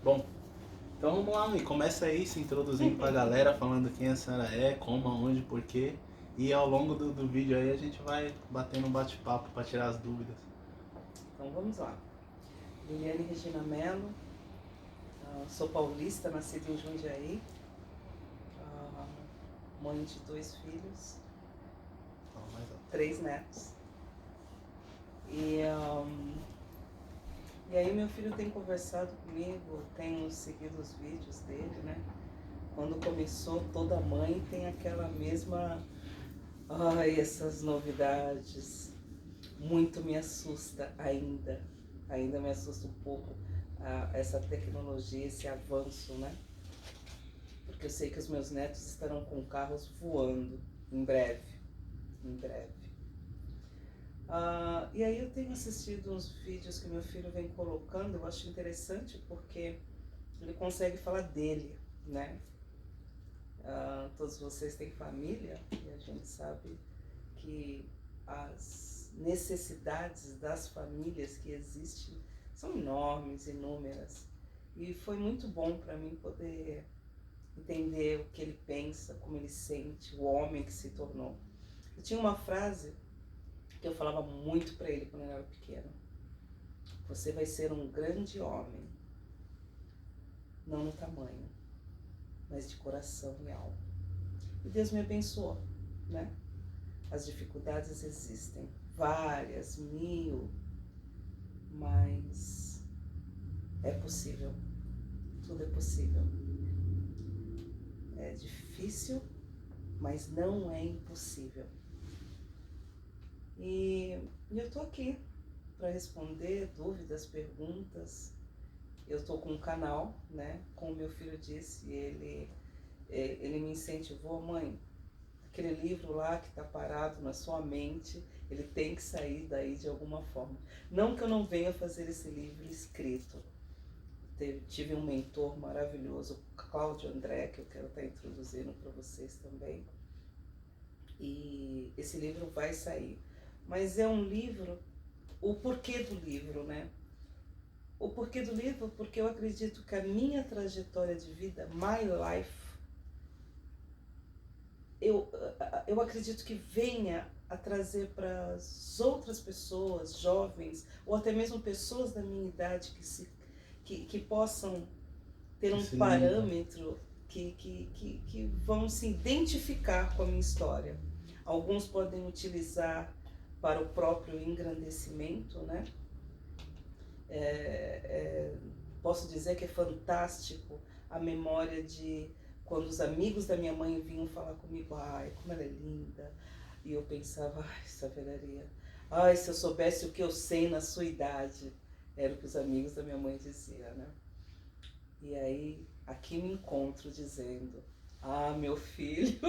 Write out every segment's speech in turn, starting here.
Bom, então vamos lá, Mi. Começa aí se introduzindo pra galera, falando quem a senhora é, como, aonde, porquê. E ao longo do vídeo aí a gente vai batendo um bate-papo pra tirar as dúvidas. Então vamos lá. Liliane Regina Mello, sou paulista, nascida em Jundiaí, ah, mãe de 2 filhos, Fala mais alto. 3 netos. E, um, e aí meu filho tem conversado comigo, tenho seguido os vídeos dele, né? Quando começou, toda mãe tem aquela mesma... Ai, essas novidades. Muito me assusta ainda. Ainda me assusta um pouco essa tecnologia, esse avanço, né? Porque eu sei que os meus netos estarão com carros voando em breve, em breve. E aí eu tenho assistido uns vídeos que meu filho vem colocando, eu acho interessante porque ele consegue falar dele, né? Todos vocês têm família e a gente sabe que as necessidades das famílias que existem são enormes, inúmeras. E foi muito bom para mim poder entender o que ele pensa, como ele sente, o homem que se tornou. Eu tinha uma frase que eu falava muito para ele quando ele era pequeno: você vai ser um grande homem, não no tamanho, mas de coração e alma. E Deus me abençoou, né? As dificuldades existem, várias, mil, mas é possível, tudo é possível. É difícil, mas não é impossível. E eu tô aqui para responder dúvidas, perguntas. Eu estou com um canal, né? Como meu filho disse, ele me incentivou: mãe, aquele livro lá que está parado na sua mente, ele tem que sair daí de alguma forma. Não que eu não venha fazer esse livro escrito. Tive um mentor maravilhoso, Cláudio André, que eu quero estar introduzindo para vocês também. E esse livro vai sair. Mas é um livro, o porquê do livro, né? O porquê do livro, porque eu acredito que a minha trajetória de vida, my life, eu acredito que venha a trazer para as outras pessoas, jovens, ou até mesmo pessoas da minha idade que possam ter Que um se limitam. parâmetro que vão se identificar com a minha história. Alguns podem utilizar para o próprio engrandecimento, né? Posso dizer que é fantástico a memória de quando os amigos da minha mãe vinham falar comigo: ai, como ela é linda. E eu pensava: ai, essa velharia. Ai, se eu soubesse o que eu sei na sua idade. Era o que os amigos da minha mãe diziam, né? E aí, aqui me encontro dizendo: ah, meu filho,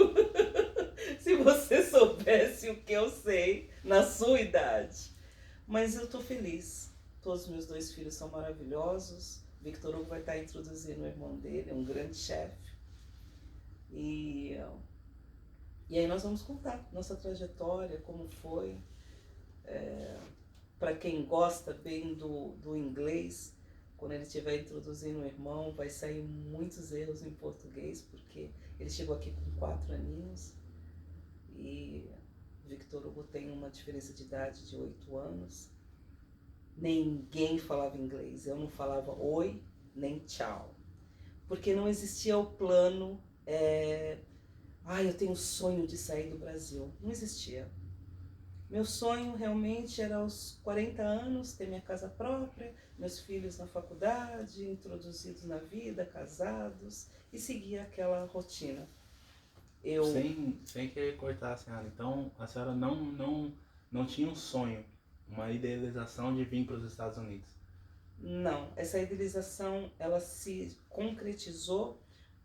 se você soubesse o que eu sei na sua idade. Mas eu tô feliz. Todos os meus 2 filhos são maravilhosos. Victor Hugo vai estar introduzindo o irmão dele, é um grande chefe. E, e aí nós vamos contar nossa trajetória, como foi. Para quem gosta bem do inglês, quando ele estiver introduzindo o irmão, vai sair muitos erros em português, porque ele chegou aqui com 4 aninhos e Victor Hugo tem uma diferença de idade de 8 anos. Ninguém falava inglês, eu não falava oi nem tchau, porque não existia o plano, eu tenho o sonho de sair do Brasil, não existia. Meu sonho realmente era aos 40 anos ter minha casa própria, meus filhos na faculdade, introduzidos na vida, casados, e seguir aquela rotina. Eu Sem querer cortar a senhora. Então a senhora não tinha um sonho, uma idealização de vir para os Estados Unidos. não, essa idealização ela se concretizou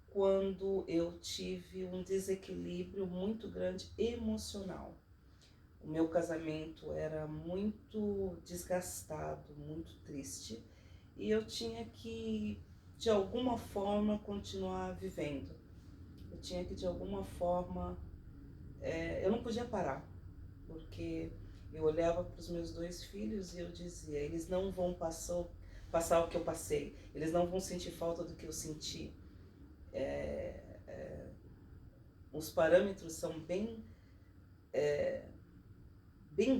quando eu tive um desequilíbrio muito grande emocional. O meu casamento era muito desgastado, muito triste, e eu tinha que, de alguma forma, continuar vivendo. Eu tinha que, de alguma forma, eu não podia parar, porque eu olhava para os meus 2 filhos e eu dizia: eles não vão passar o que eu passei. Eles não vão sentir falta do que eu senti. Os parâmetros são bem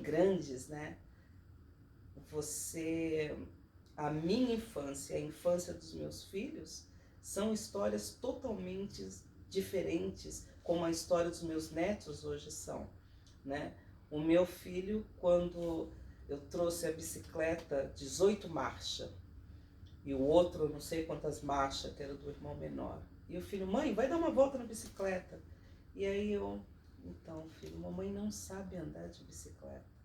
grandes, né? A minha infância, a infância dos meus filhos, são histórias totalmente diferentes, como a história dos meus netos hoje são, né? O meu filho, quando eu trouxe a bicicleta 18 marchas, e o outro não sei quantas marchas, que era do irmão menor, e o filho, mãe, vai dar uma volta na bicicleta. E aí então filho, mamãe não sabe andar de bicicleta.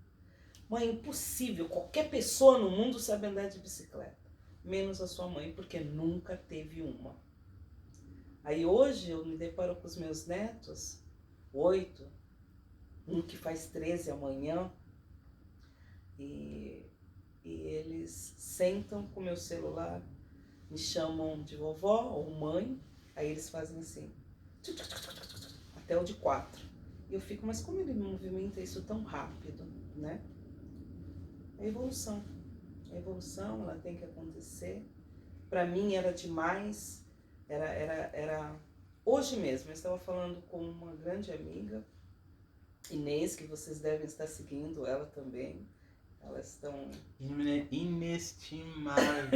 Mãe, impossível, qualquer pessoa no mundo sabe andar de bicicleta, menos a sua mãe, porque nunca teve uma. Aí hoje eu me deparo com os meus netos, 8, um que faz 13 amanhã, e eles sentam com o meu celular, me chamam de vovó ou mãe, aí eles fazem assim, até o de 4. E eu fico, mas como ele movimenta isso tão rápido, né? A evolução, ela tem que acontecer. Para mim era demais, era hoje mesmo, eu estava falando com uma grande amiga, Inês, que vocês devem estar seguindo, ela também. Elas estão... Inestimável,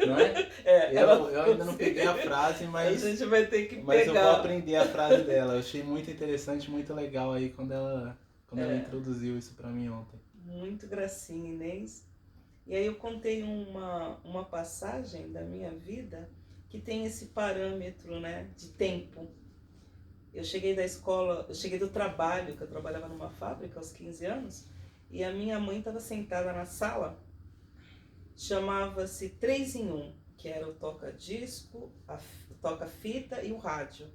não é? Eu ainda não peguei a frase, mas... A gente vai ter que mas pegar. eu vou aprender a frase dela. Eu achei muito interessante, muito legal aí quando ela introduziu isso pra mim ontem. Muito gracinha, Inês. E aí eu contei uma passagem da minha vida que tem esse parâmetro, né, de tempo. Eu cheguei da escola, eu cheguei do trabalho, que eu trabalhava numa fábrica aos 15 anos, e a minha mãe estava sentada na sala, chamava-se 3 em 1, que era o toca-disco, o toca-fita e o rádio.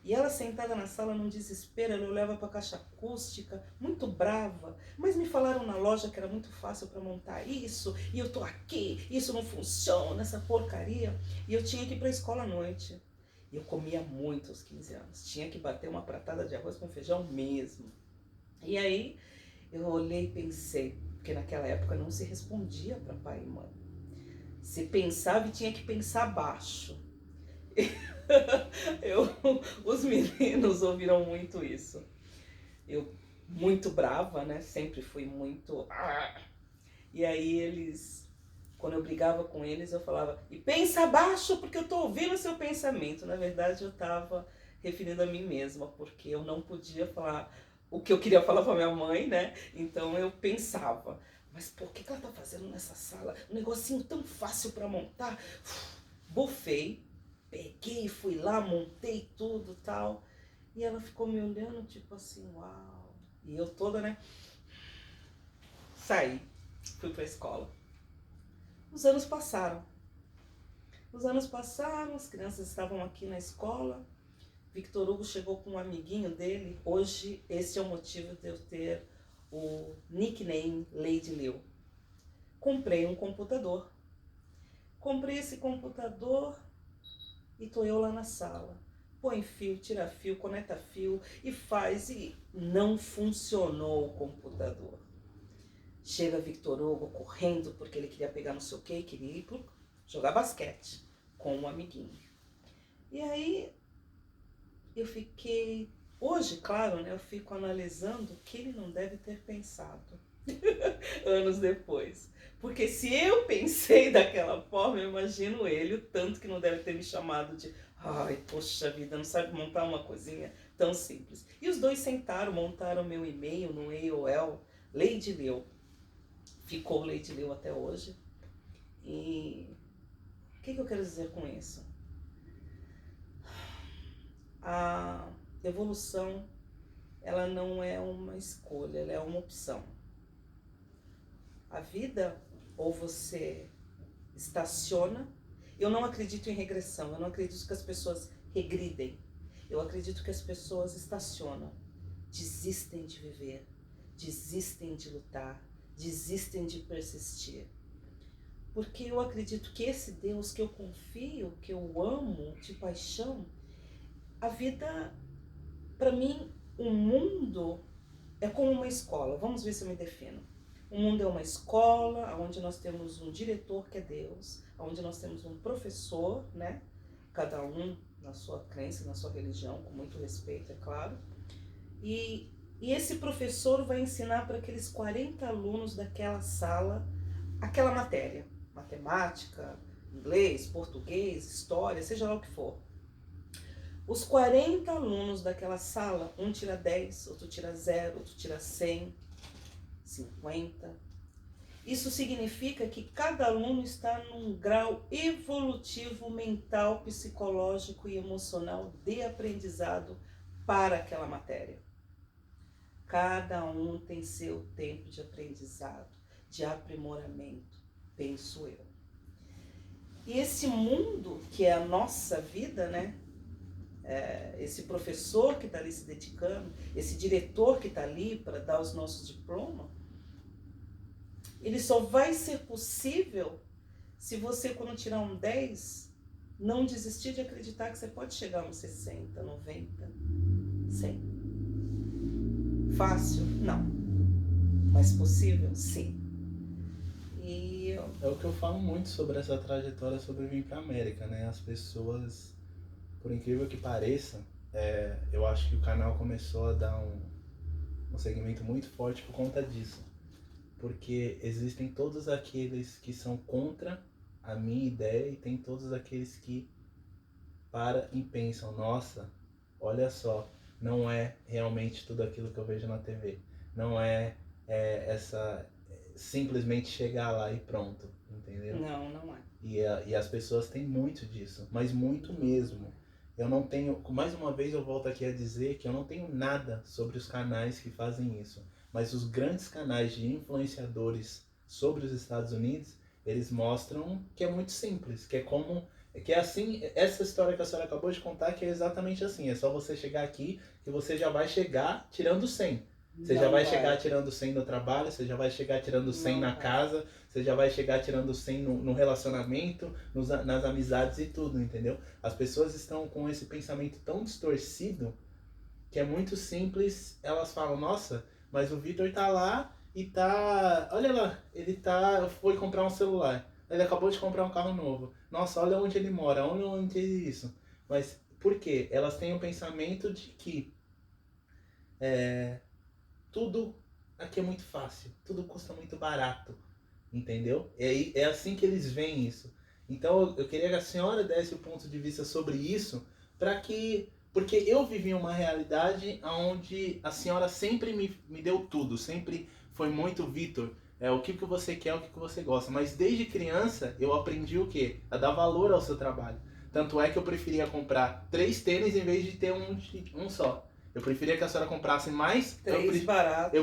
E ela sentada na sala num desespero, ela olhava para a caixa acústica, muito brava, mas me falaram na loja que era muito fácil para montar isso, e eu tô aqui, isso não funciona, essa porcaria. E eu tinha que ir para a escola à noite. E eu comia muito aos 15 anos, tinha que bater uma pratada de arroz com feijão mesmo. E aí eu olhei e pensei, porque naquela época não se respondia para pai e mãe. Se pensava e tinha que pensar baixo. Os meninos ouviram muito isso. Eu, muito brava, né? Sempre fui muito... E aí eles... Quando eu brigava com eles, eu falava, e pensa baixo, porque eu tô ouvindo o seu pensamento. Na verdade, eu tava referindo a mim mesma, porque eu não podia falar o que eu queria falar pra minha mãe, né? Então eu pensava, mas por que ela tá fazendo nessa sala um negocinho tão fácil pra montar? Bufei, peguei, fui lá, montei tudo e tal. E ela ficou me olhando, tipo assim, uau. E eu toda, né? Saí, fui pra escola. Os anos passaram. As crianças estavam aqui na escola. Victor Hugo chegou com um amiguinho dele. Hoje, esse é o motivo de eu ter o nickname Lady Leo. Comprei um computador. Comprei esse computador e tô eu lá na sala. Põe fio, tira fio, conecta fio e faz. E não funcionou o computador. Chega Victor Hugo correndo porque ele queria pegar não sei o que, queria ir jogar basquete com um amiguinho. E aí eu fiquei... Hoje, claro, né, eu fico analisando o que ele não deve ter pensado anos depois. Porque se eu pensei daquela forma, eu imagino ele, o tanto que não deve ter me chamado de ai, poxa vida, não sabe montar uma coisinha tão simples. E os dois sentaram, montaram meu e-mail no AOL, Lady Leo. Ficou Lady Leo até hoje. E o que eu quero dizer com isso? A evolução, ela não é uma escolha, ela é uma opção. A vida, ou você estaciona. Eu não acredito em regressão, eu não acredito que as pessoas regridem. Eu acredito que as pessoas estacionam, desistem de viver, desistem de lutar, desistem de persistir. Porque eu acredito que esse Deus que eu confio, que eu amo de paixão, a vida, para mim, o mundo é como uma escola. Vamos ver se eu me defino. O mundo é uma escola, onde nós temos um diretor que é Deus, onde nós temos um professor, né? Cada um na sua crença, na sua religião, com muito respeito, é claro. E esse professor vai ensinar para aqueles 40 alunos daquela sala aquela matéria, matemática, inglês, português, história, seja lá o que for. Os 40 alunos daquela sala, um tira 10, outro tira 0, outro tira 100, 50. Isso significa que cada aluno está num grau evolutivo mental, psicológico e emocional de aprendizado para aquela matéria. Cada um tem seu tempo de aprendizado, de aprimoramento, penso eu. E esse mundo que é a nossa vida, né? Esse professor que está ali se dedicando, esse diretor que está ali para dar os nossos diplomas, ele só vai ser possível se você, quando tirar um 10, não desistir de acreditar que você pode chegar a uns 60, 90, 100. Fácil? Não. Mas possível? Sim. E É o que eu falo muito sobre essa trajetória sobre vir pra América, né? As pessoas, por incrível que pareça, eu acho que o canal começou a dar um segmento muito forte por conta disso. Porque existem todos aqueles que são contra a minha ideia e tem todos aqueles que param e pensam, nossa, olha só, não é realmente tudo aquilo que eu vejo na TV. Não essa simplesmente chegar lá e pronto, entendeu? não, não é. E as pessoas têm muito disso, mas muito mesmo. Eu não tenho, mais uma vez eu volto aqui a dizer que eu não tenho nada sobre os canais que fazem isso, mas os grandes canais de influenciadores sobre os Estados Unidos, eles mostram que é muito simples, que é assim, essa história que a senhora acabou de contar, que é exatamente assim, é só você chegar aqui que você já vai chegar tirando 100. Você já vai chegar tirando 100 no trabalho, você já vai chegar tirando 100 na casa, você já vai chegar tirando 100 no relacionamento, nas amizades e tudo, entendeu? As pessoas estão com esse pensamento tão distorcido que é muito simples. Elas falam, nossa, mas o Vitor tá lá e tá... Olha lá, foi comprar um celular. Ele acabou de comprar um carro novo. Nossa, olha onde ele mora, olha onde ele isso. Mas por quê? Elas têm o pensamento de que tudo aqui é muito fácil, tudo custa muito barato, entendeu? É assim que eles veem isso. Então eu queria que a senhora desse o ponto de vista sobre isso, porque eu vivi uma realidade onde a senhora sempre me deu tudo, sempre foi muito Vitor, o que você quer, o que você gosta, mas desde criança eu aprendi o quê? A dar valor ao seu trabalho. Tanto é que eu preferia comprar 3 tênis em vez de ter um só. Eu preferia que a senhora comprasse mais. 3 baratos.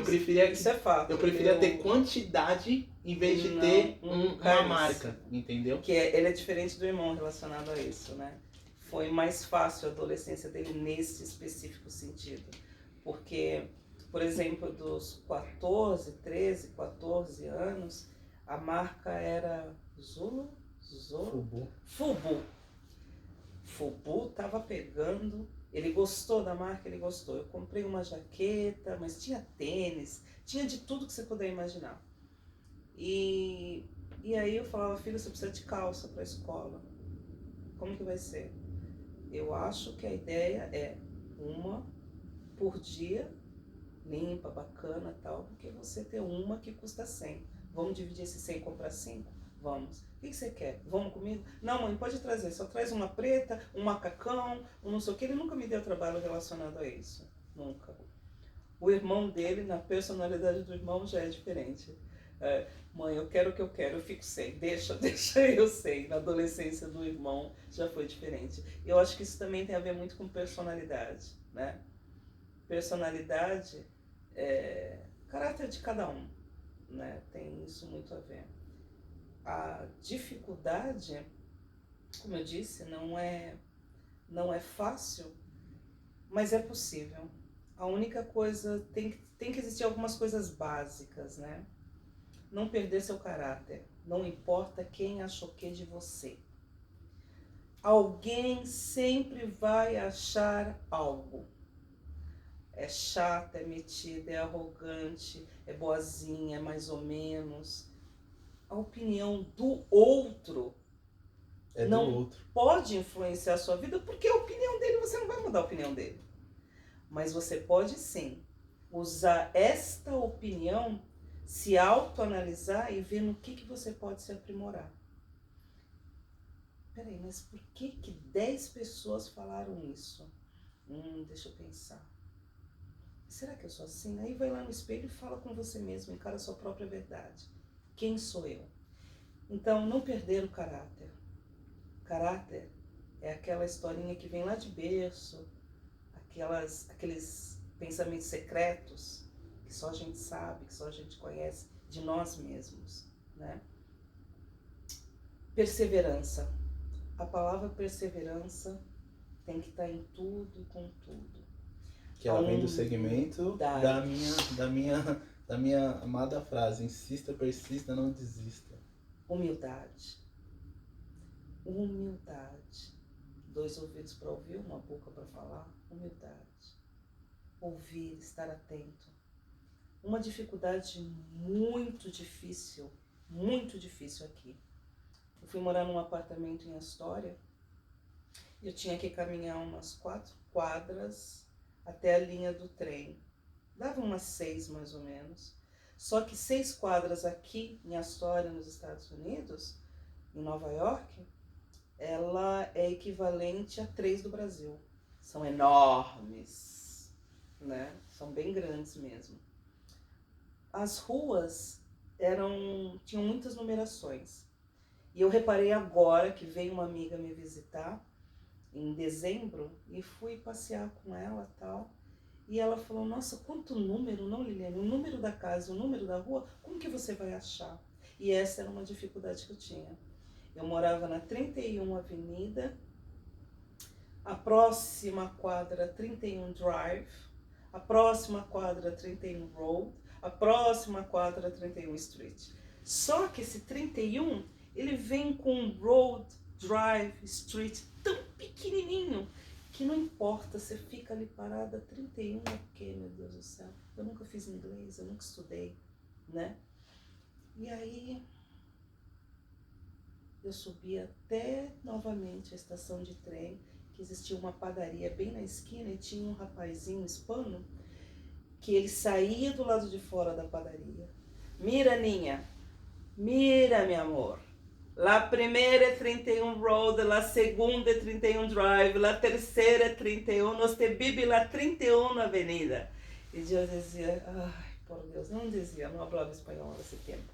Isso é fato. Eu preferia ter quantidade em vez de ter uma marca, entendeu? Que ele é diferente do irmão relacionado a isso, né? Foi mais fácil a adolescência dele nesse específico sentido. Porque, por exemplo, dos 14, 13, 14 anos, a marca era Fubu. Fubu tava pegando. Ele gostou da marca, ele gostou. Eu comprei uma jaqueta, mas tinha tênis, tinha de tudo que você puder imaginar. E aí eu falava, filho, você precisa de calça para a escola. Como que vai ser? Eu acho que a ideia é uma por dia, limpa, bacana e tal, porque você ter uma que custa 100. Vamos dividir esse 100 e comprar 5? Vamos. O que você quer? Vamos comigo? Não, mãe, pode trazer. Só traz uma preta, um macacão, um não sei o que. Ele nunca me deu trabalho relacionado a isso. Nunca. O irmão dele, na personalidade do irmão, já é diferente. Mãe, eu quero o que eu quero, eu fico sem. Deixa eu sei. Na adolescência do irmão já foi diferente. Eu acho que isso também tem a ver muito com personalidade, né? Personalidade caráter de cada um, né? Tem isso muito a ver. A dificuldade, como eu disse, não é fácil, mas é possível. A única coisa, tem que existir algumas coisas básicas, né? Não perder seu caráter, não importa quem achou que de você. Alguém sempre vai achar algo. é chata, é metida, é arrogante, é boazinha, é mais ou menos. A opinião do outro É do não outro. pode influenciar a sua vida, porque a opinião dele, você não vai mudar a opinião dele. Mas você pode sim usar esta opinião, se autoanalisar e ver no que você pode se aprimorar. Peraí, mas por que 10 pessoas falaram isso? Deixa eu pensar. Será que eu sou assim? Aí vai lá no espelho e fala com você mesmo, encara a sua própria verdade. Quem sou eu? Então, não perder o caráter. Caráter é aquela historinha que vem lá de berço, aqueles pensamentos secretos que só a gente sabe, que só a gente conhece de nós mesmos, né? Perseverança. A palavra perseverança tem que estar em tudo, com tudo. Que ela vem do segmento da minha amada frase: insista, persista, não desista. Humildade. Humildade. 2 ouvidos para ouvir, uma boca para falar. Humildade. Ouvir, estar atento. Uma dificuldade muito difícil aqui. Eu fui morar num apartamento em Astoria e eu tinha que caminhar umas 4 quadras até a linha do trem. Dava umas 6 mais ou menos. Só que 6 quadras aqui em Astoria, nos Estados Unidos, em Nova York, ela é equivalente a 3 do Brasil. São enormes, né? São bem grandes mesmo. As ruas tinham muitas numerações. E eu reparei agora que veio uma amiga me visitar em dezembro e fui passear com ela e tal. E ela falou, nossa, quanto número, não, Liliane? O número da casa, o número da rua, como que você vai achar? E essa era uma dificuldade que eu tinha. Eu morava na 31 Avenida, a próxima quadra 31 Drive, a próxima quadra 31 Road, a próxima quadra 31 Street. Só que esse 31, ele vem com Road, Drive, Street tão pequenininho que não importa, você fica ali parada. 31 é o quê, meu Deus do céu? Eu nunca fiz inglês, eu nunca estudei, né? E aí eu subi até novamente a estação de trem, que existia uma padaria bem na esquina e tinha um rapazinho hispano que ele saía do lado de fora da padaria. Mira, Ninha, mira, meu amor. La primeira é 31 Road, la segunda é 31 Drive, la terceira é 31, nós te vive la 31 Avenida. E eu dizia, ai, por Deus, não dizia, não falava espanhol nesse tempo.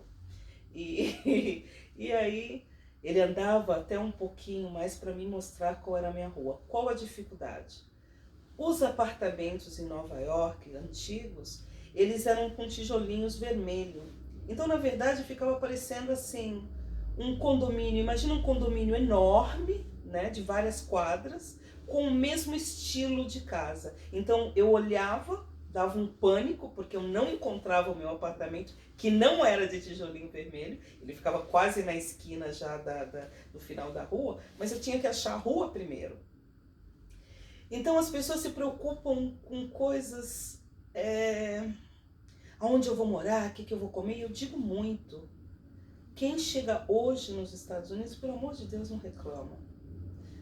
E aí ele andava até um pouquinho mais para me mostrar qual era a minha rua. Qual a dificuldade? Os apartamentos em Nova York, antigos, eles eram com tijolinhos vermelhos. Então, na verdade, ficava parecendo assim, um condomínio. Imagina um condomínio enorme, né, de várias quadras, com o mesmo estilo de casa. Então, eu olhava, dava um pânico, porque eu não encontrava o meu apartamento, que não era de tijolinho vermelho. Ele ficava quase na esquina já do final da rua, mas eu tinha que achar a rua primeiro. Então as pessoas se preocupam com coisas, aonde eu vou morar, o que eu vou comer. E eu digo muito, quem chega hoje nos Estados Unidos, pelo amor de Deus, não reclama.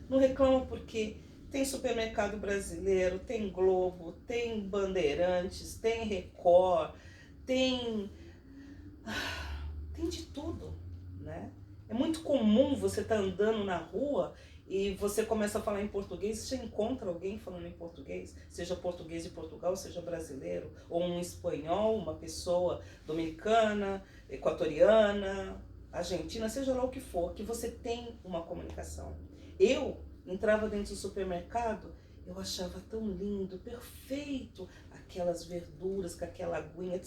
Não reclama porque tem supermercado brasileiro, tem Globo, tem Bandeirantes, tem Record, tem de tudo, né? É muito comum você estar andando na rua e você começa a falar em português, você encontra alguém falando em português, seja português de Portugal, seja brasileiro, ou um espanhol, uma pessoa dominicana, equatoriana, argentina, seja lá o que for, que você tem uma comunicação. Eu entrava dentro do supermercado, eu achava tão lindo, perfeito, aquelas verduras com aquela aguinha,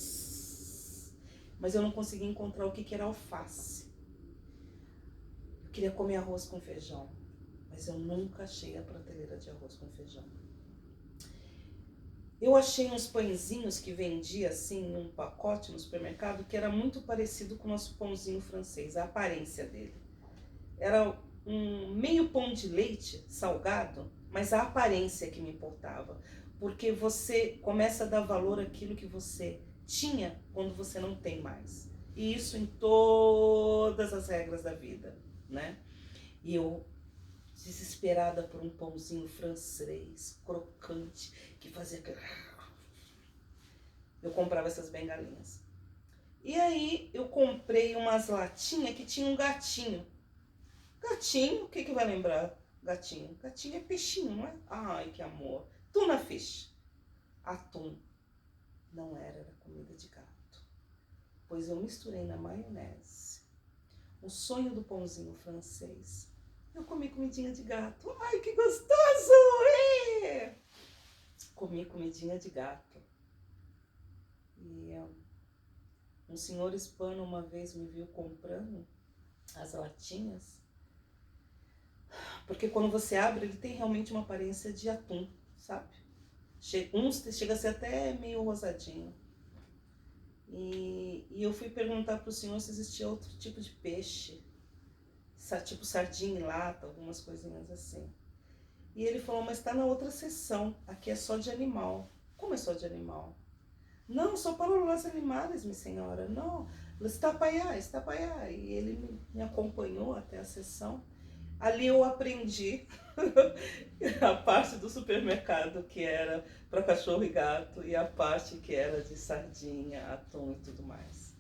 mas eu não conseguia encontrar o que era alface. Eu queria comer arroz com feijão, mas eu nunca achei a prateleira de arroz com feijão. Eu achei uns pãezinhos que vendia assim, um pacote no supermercado, que era muito parecido com o nosso pãozinho francês, a aparência dele. Era um meio pão de leite salgado, mas a aparência que me importava. porque você começa a dar valor àquilo que você tinha quando você não tem mais. E isso em todas as regras da vida, né? E eu, desesperada por um pãozinho francês, crocante, que fazia... Eu comprava essas bengalinhas. E aí eu comprei umas latinhas que tinha um gatinho. Gatinho, o que vai lembrar? Gatinho. Gatinho é peixinho, não é? Ai, que amor. Tuna fish. Atum. Não era comida de gato. Pois eu misturei na maionese o sonho do pãozinho francês. Eu comi comidinha de gato. Ai, que gostoso! É! Comi comidinha de gato. E um senhor hispano uma vez me viu comprando as latinhas. Porque quando você abre, ele tem realmente uma aparência de atum, sabe? Chega a ser até meio rosadinho. E eu fui perguntar para o senhor se existia outro tipo de peixe, tipo sardinha em lata, algumas coisinhas assim. E ele falou, mas está na outra seção, aqui é só de animal. Como é só de animal? Não, só para os animais, minha senhora. Não, está para allá, está para allá. E ele me acompanhou até a seção. Ali eu aprendi a parte do supermercado que era para cachorro e gato e a parte que era de sardinha, atum e tudo mais.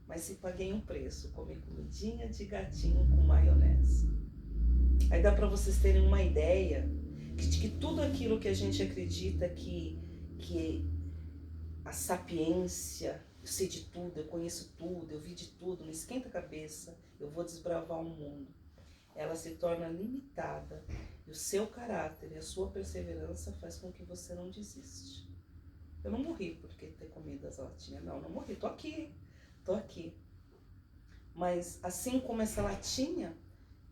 Mas se paguei um preço, comi comidinha de gatinho com maionese. Aí dá para vocês terem uma ideia de que tudo aquilo que a gente acredita que a sapiência, eu sei de tudo, eu conheço tudo, eu vi de tudo, não esquenta a cabeça, eu vou desbravar o mundo. Ela se torna limitada e o seu caráter e a sua perseverança faz com que você não desiste. Eu não morri porque ter comido as latinhas, não morri, tô aqui. Mas assim como essa latinha,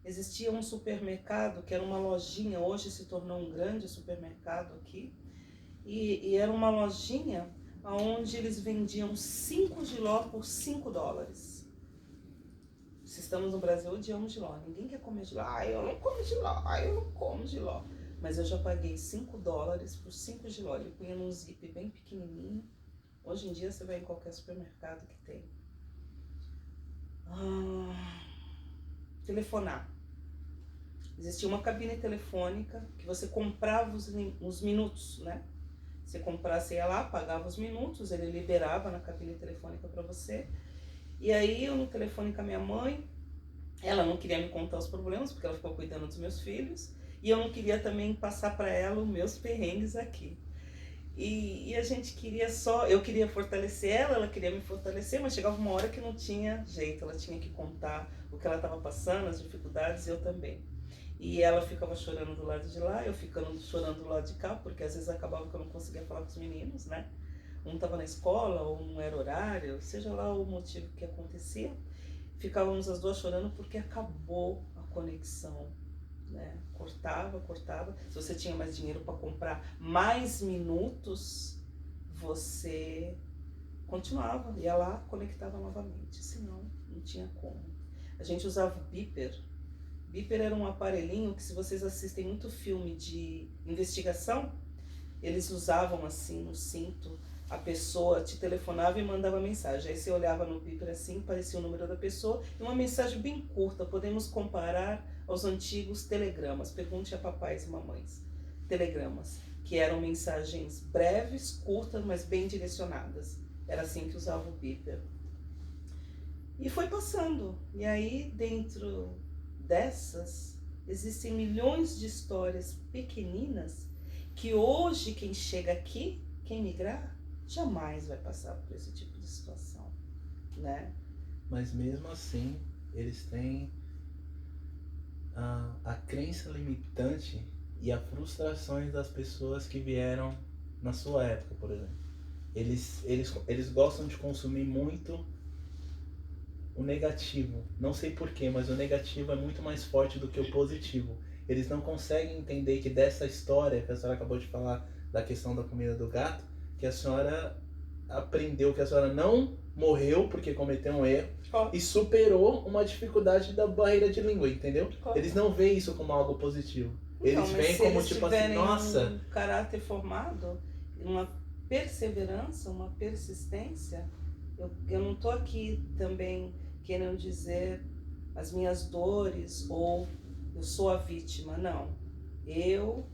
existia um supermercado que era uma lojinha, hoje se tornou um grande supermercado aqui, e era uma lojinha onde eles vendiam 5 jiló por $5. Se estamos no Brasil, odiamos jiló. Ninguém quer comer jiló. Eu não como jiló. Mas eu já paguei $5 por 5 jiló. Ele punha num zip bem pequenininho. Hoje em dia você vai em qualquer supermercado que tem. Telefonar. Existia uma cabine telefônica que você comprava os minutos, né? Você ia lá, pagava os minutos, ele liberava na cabine telefônica para você. E aí eu no telefone com a minha mãe, ela não queria me contar os problemas, porque ela ficou cuidando dos meus filhos, e eu não queria também passar para ela os meus perrengues aqui. E a gente eu queria fortalecer ela queria me fortalecer, mas chegava uma hora que não tinha jeito, ela tinha que contar o que ela estava passando, as dificuldades, e eu também. E ela ficava chorando do lado de lá, eu ficando chorando do lado de cá, porque às vezes acabava que eu não conseguia falar com os meninos, né? Um estava na escola, ou não era horário, seja lá o motivo que acontecia. Ficávamos as duas chorando porque acabou a conexão, né? Cortava. Se você tinha mais dinheiro para comprar mais minutos, você continuava, ia lá, conectava novamente. Senão, não tinha como. A gente usava o beeper. Beeper era um aparelhinho que, se vocês assistem muito filme de investigação, eles usavam assim no cinto. A pessoa te telefonava e mandava mensagem. Aí você olhava no beeper assim, parecia o número da pessoa, e uma mensagem bem curta. Podemos comparar aos antigos telegramas. Pergunte a papais e mamães. Telegramas, que eram mensagens breves, curtas, mas bem direcionadas. Era assim que usava o beeper. E foi passando. E aí, dentro dessas, existem milhões de histórias pequeninas que hoje quem chega aqui, quem migrar, jamais vai passar por esse tipo de situação, né? Mas mesmo assim, eles têm a crença limitante e as frustrações das pessoas que vieram na sua época, por exemplo. Eles gostam de consumir muito o negativo. Não sei porquê, mas o negativo é muito mais forte do que o positivo. Eles não conseguem entender que dessa história que a senhora acabou de falar, da questão da comida do gato, que a senhora aprendeu que a senhora não morreu porque cometeu um erro e superou uma dificuldade da barreira de língua, entendeu? Eles não veem isso como algo positivo. Eles veem como tipo assim, nossa... um caráter formado, uma perseverança, uma persistência. Eu não estou aqui também querendo dizer as minhas dores ou eu sou a vítima, não. Eu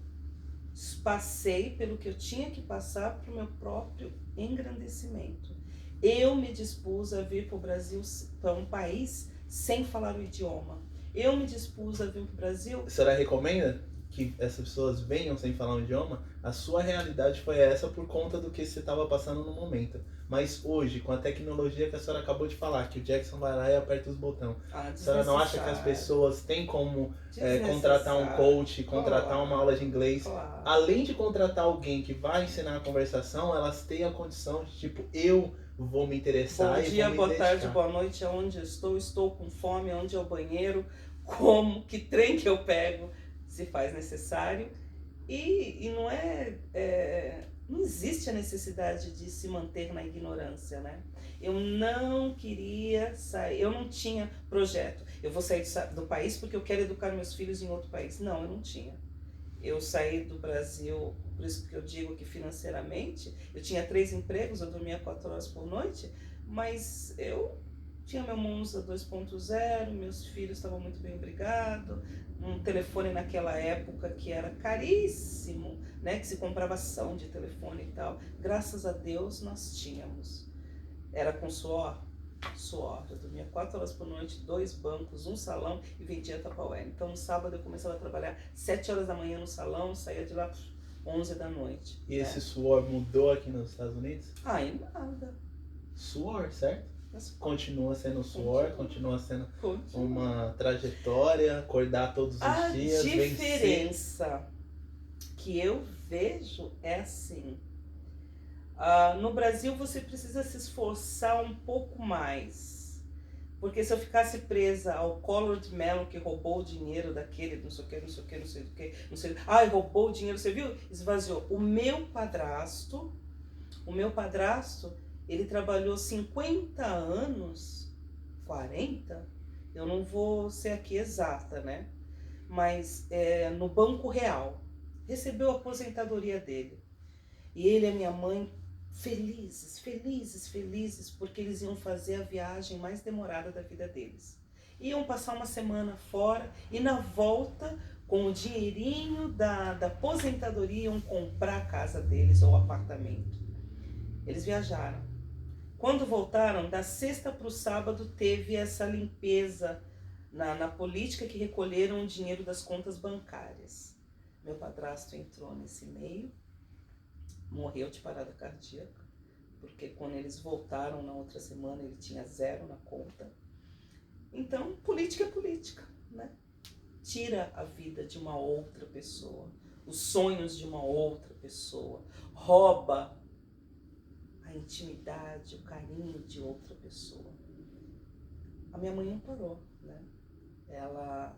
passei pelo que eu tinha que passar para o meu próprio engrandecimento. Eu me dispus a vir para o Brasil, para um país sem falar o idioma. Eu me dispus a vir para o Brasil. A senhora recomenda que essas pessoas venham sem falar um idioma? A sua realidade foi essa por conta do que você estava passando no momento. Mas hoje, com a tecnologia que a senhora acabou de falar, que o Jackson vai lá e aperta os botões, a senhora não acha que as pessoas têm como contratar um coach, contratar uma aula de inglês? Claro. Além de contratar alguém que vai ensinar a conversação, elas têm a condição de, tipo, eu vou me interessar Bom dia, e vou me boa dedicar. tarde, boa noite, aonde eu estou com fome, onde é o banheiro, como, que trem que eu pego, se faz necessário. E não não existe a necessidade de se manter na ignorância, né? Eu não queria sair, eu não tinha projeto. Eu vou sair do país porque eu quero educar meus filhos em outro país. Não, eu não tinha. Eu saí do Brasil, por isso que eu digo que financeiramente, eu tinha 3 empregos, eu dormia 4 horas por noite, mas eu tinha meu Monza 2.0, meus filhos estavam muito bem, obrigado. Um telefone naquela época que era caríssimo, né? Que se comprava ação de telefone e tal. Graças a Deus nós tínhamos. Era com suor? Suor. Eu dormia 4 horas por noite, 2 bancos, um salão e vendia Tupperware. Então no sábado eu começava a trabalhar 7 horas da manhã no salão, saía de lá 11 da noite. E esse suor mudou aqui nos Estados Unidos? Ai, nada. Suor, certo? Continua sendo suor, continua sendo uma trajetória, acordar todos os dias, A diferença que eu vejo é assim. No Brasil você precisa se esforçar um pouco mais. Porque se eu ficasse presa ao Collor de Mello que roubou o dinheiro daquele, não sei o que, não sei o que, não sei o que, não sei o que. Ai, roubou o dinheiro, você viu? Esvaziou. O meu padrasto, ele trabalhou 50 anos, 40, eu não vou ser aqui exata, né? Mas no Banco Real, recebeu a aposentadoria dele. E ele e a minha mãe felizes, felizes, felizes, porque eles iam fazer a viagem mais demorada da vida deles. Iam passar uma semana fora e na volta, com o dinheirinho da aposentadoria, iam comprar a casa deles ou o apartamento. Eles viajaram. Quando voltaram, da sexta para o sábado, teve essa limpeza na política que recolheram o dinheiro das contas bancárias. Meu padrasto entrou nesse meio, morreu de parada cardíaca, porque quando eles voltaram na outra semana ele tinha 0 na conta. Então, política é política, né? Tira a vida de uma outra pessoa, os sonhos de uma outra pessoa, rouba a intimidade, o carinho de outra pessoa. A minha mãe não parou, né? Ela